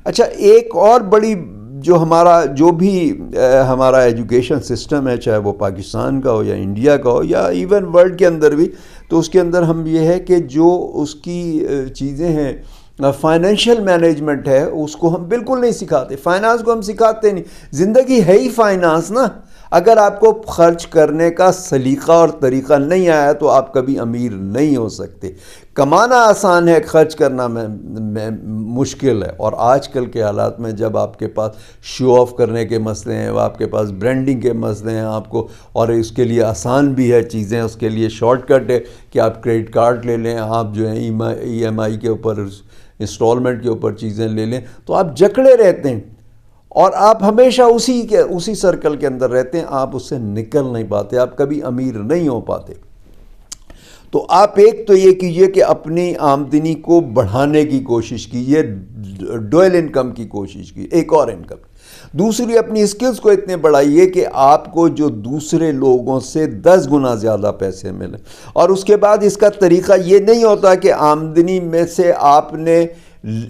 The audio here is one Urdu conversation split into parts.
اچھا، ایک اور بڑی جو ہمارا ایجوکیشن سسٹم ہے، چاہے وہ پاکستان کا ہو یا انڈیا کا ہو یا ایون ورلڈ کے اندر بھی، تو اس کے اندر ہم یہ ہے کہ جو اس کی چیزیں ہیں، فائنینشیل مینجمنٹ ہے، اس کو ہم بالکل نہیں سکھاتے. فائنانس کو ہم سکھاتے نہیں. زندگی ہے ہی فائنانس نا. اگر آپ کو خرچ کرنے کا سلیقہ اور طریقہ نہیں آیا تو آپ کبھی امیر نہیں ہو سکتے. کمانا آسان ہے، خرچ کرنا میں مشکل ہے. اور آج کل کے حالات میں جب آپ کے پاس شو آف کرنے کے مسئلے ہیں، آپ کے پاس برانڈنگ کے مسئلے ہیں آپ کو، اور اس کے لیے آسان بھی ہے چیزیں، اس کے لیے شارٹ کٹ ہے کہ آپ کریڈٹ کارڈ لے لیں، آپ جو ہیں ای ایم آئی کے اوپر، انسٹالمنٹ کے اوپر چیزیں لے لیں، تو آپ جکڑے رہتے ہیں اور آپ ہمیشہ اسی سرکل کے اندر رہتے ہیں. آپ اس سے نکل نہیں پاتے، آپ کبھی امیر نہیں ہو پاتے. تو آپ ایک تو یہ کیجئے کہ اپنی آمدنی کو بڑھانے کی کوشش کیجئے، ڈوئل انکم کی کوشش کیجئے، ایک اور انکم. دوسری، اپنی اسکلز کو اتنے بڑھائیے کہ آپ کو جو دوسرے لوگوں سے 10 گنا زیادہ پیسے ملیں. اور اس کے بعد اس کا طریقہ یہ نہیں ہوتا کہ آمدنی میں سے آپ نے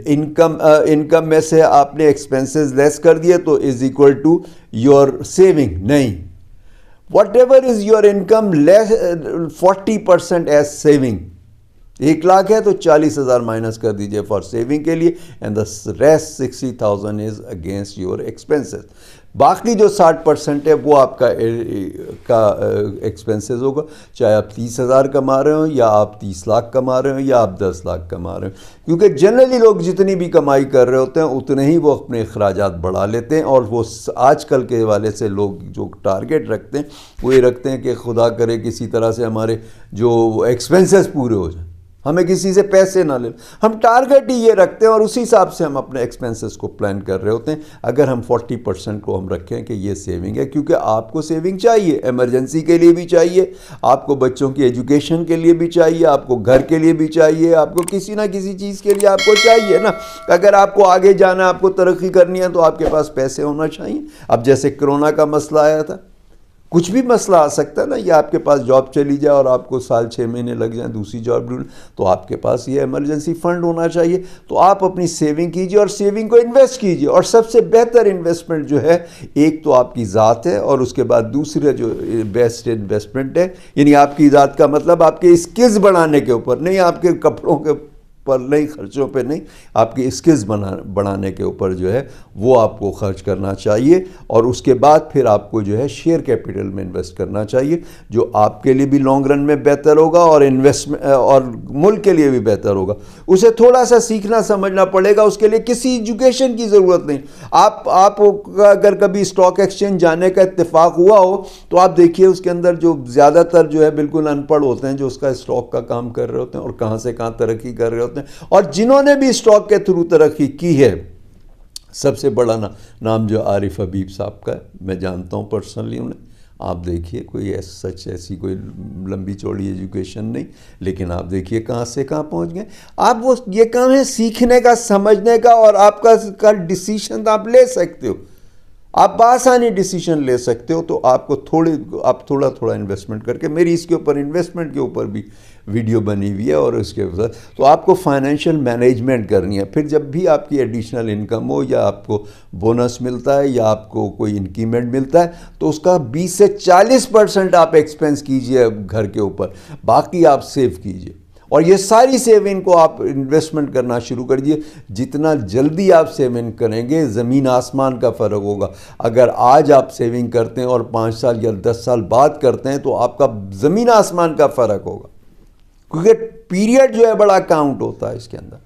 انکم میں سے آپ نے ایکسپینسز لیس کر دیے تو is equal to your saving. نہیں، whatever is your income less 40% as saving. 1 lakh ہے تو 40,000 مائنس کر دیجئے فار سیونگ کے لیے، and the rest 60,000 is against your expenses. باقی جو 60% ہے وہ آپ کا ایکسپینسز ہوگا، چاہے آپ 30,000 کما رہے ہوں یا آپ 30 لاکھ کما رہے ہوں یا آپ 10 لاکھ کما رہے ہوں. کیونکہ جنرلی لوگ جتنی بھی کمائی کر رہے ہوتے ہیں اتنے ہی وہ اپنے اخراجات بڑھا لیتے ہیں. اور وہ آج کل کے حوالے سے لوگ جو ٹارگٹ رکھتے ہیں وہ یہ رکھتے ہیں کہ خدا کرے کسی طرح سے ہمارے جو ایکسپینسز پورے ہو جائیں، ہمیں کسی سے پیسے نہ لیں. ہم ٹارگٹ ہی یہ رکھتے ہیں اور اسی حساب سے ہم اپنے ایکسپینسز کو پلان کر رہے ہوتے ہیں. اگر ہم 40% کو ہم رکھیں کہ یہ سیونگ ہے، کیونکہ آپ کو سیونگ چاہیے، ایمرجنسی کے لیے بھی چاہیے، آپ کو بچوں کی ایجوکیشن کے لیے بھی چاہیے، آپ کو گھر کے لیے بھی چاہیے، آپ کو کسی نہ کسی چیز کے لیے آپ کو چاہیے نا. اگر آپ کو آگے جانا ہے، آپ کو ترقی کرنی ہے، تو آپ کے پاس پیسے ہونا چاہیے. اب جیسے کرونا کا مسئلہ آیا تھا، کچھ بھی مسئلہ آ سکتا ہے نا، یا آپ کے پاس جاب چلی جائے اور آپ کو سال 6 مہینے لگ جائیں دوسری جاب ڈھونڈیں، تو آپ کے پاس یہ ایمرجنسی فنڈ ہونا چاہیے. تو آپ اپنی سیونگ کیجئے اور سیونگ کو انویسٹ کیجئے. اور سب سے بہتر انویسٹمنٹ جو ہے، ایک تو آپ کی ذات ہے، اور اس کے بعد دوسرے جو بیسٹ انویسٹمنٹ ہے، یعنی آپ کی ذات کا مطلب آپ کے اسکلز بڑھانے کے اوپر نہیں، آپ کے کپڑوں کے پر نہیں، خرچوں پہ نہیں، آپ کی اسکلز بڑھانے کے اوپر جو ہے وہ آپ کو خرچ کرنا چاہیے. اور اس کے بعد پھر آپ کو جو ہے شیئر کیپٹل میں انویسٹ کرنا چاہیے، جو آپ کے لیے بھی لانگ رن میں بہتر ہوگا اور ملک کے لیے بھی بہتر ہوگا. اسے تھوڑا سا سیکھنا سمجھنا پڑے گا، اس کے لیے کسی ایجوکیشن کی ضرورت نہیں. آپ اگر کبھی اسٹاک ایکسچینج جانے کا اتفاق ہوا ہو تو آپ دیکھیے اس کے اندر جو زیادہ تر جو ہے بالکل ان پڑھ ہوتے ہیں، جو اس کا اسٹاک کا کام کر رہے ہوتے ہیں اور کہاں سے کہاں ترقی کر رہے ہوتے ہیں. اور جنہوں نے بھی اسٹاک کے تھرو ترقی کی ہے، سب سے بڑا نام جو عارف حبیب صاحب کا ہے، میں جانتا ہوں پرسنلی انہیں. آپ دیکھیے کوئی ایسی کوئی لمبی چوڑی ایجوکیشن نہیں، لیکن آپ دیکھیے کہاں سے کہاں پہنچ گئے. آپ وہ یہ کام ہے سیکھنے کا، سمجھنے کا، اور آپ کا ڈیسیشن آپ لے سکتے ہو، آپ بآسانی ڈیسیشن لے سکتے ہو. تو آپ کو تھوڑا انویسٹمنٹ کر کے، میری اس کے اوپر انویسٹمنٹ کے اوپر بھی ویڈیو بنی ہوئی ہے، اور اس کے ساتھ تو آپ کو فائنینشیل مینجمنٹ کرنی ہے. پھر جب بھی آپ کی ایڈیشنل انکم ہو، یا آپ کو بونس ملتا ہے، یا آپ کو کوئی انکریمنٹ ملتا ہے، تو اس کا 20 سے 40% آپ ایکسپینس کیجئے گھر کے اوپر، باقی آپ سیو کیجئے. اور یہ ساری سیونگ کو آپ انویسٹمنٹ کرنا شروع کر دیجئے. جتنا جلدی آپ سیونگ کریں گے، زمین آسمان کا فرق ہوگا. اگر آج آپ سیونگ کرتے ہیں اور 5 سال یا 10 سال بعد کرتے ہیں تو آپ کا زمین آسمان کا فرق ہوگا، کیونکہ پیریڈ جو ہے بڑا کاؤنٹ ہوتا ہے اس کے اندر.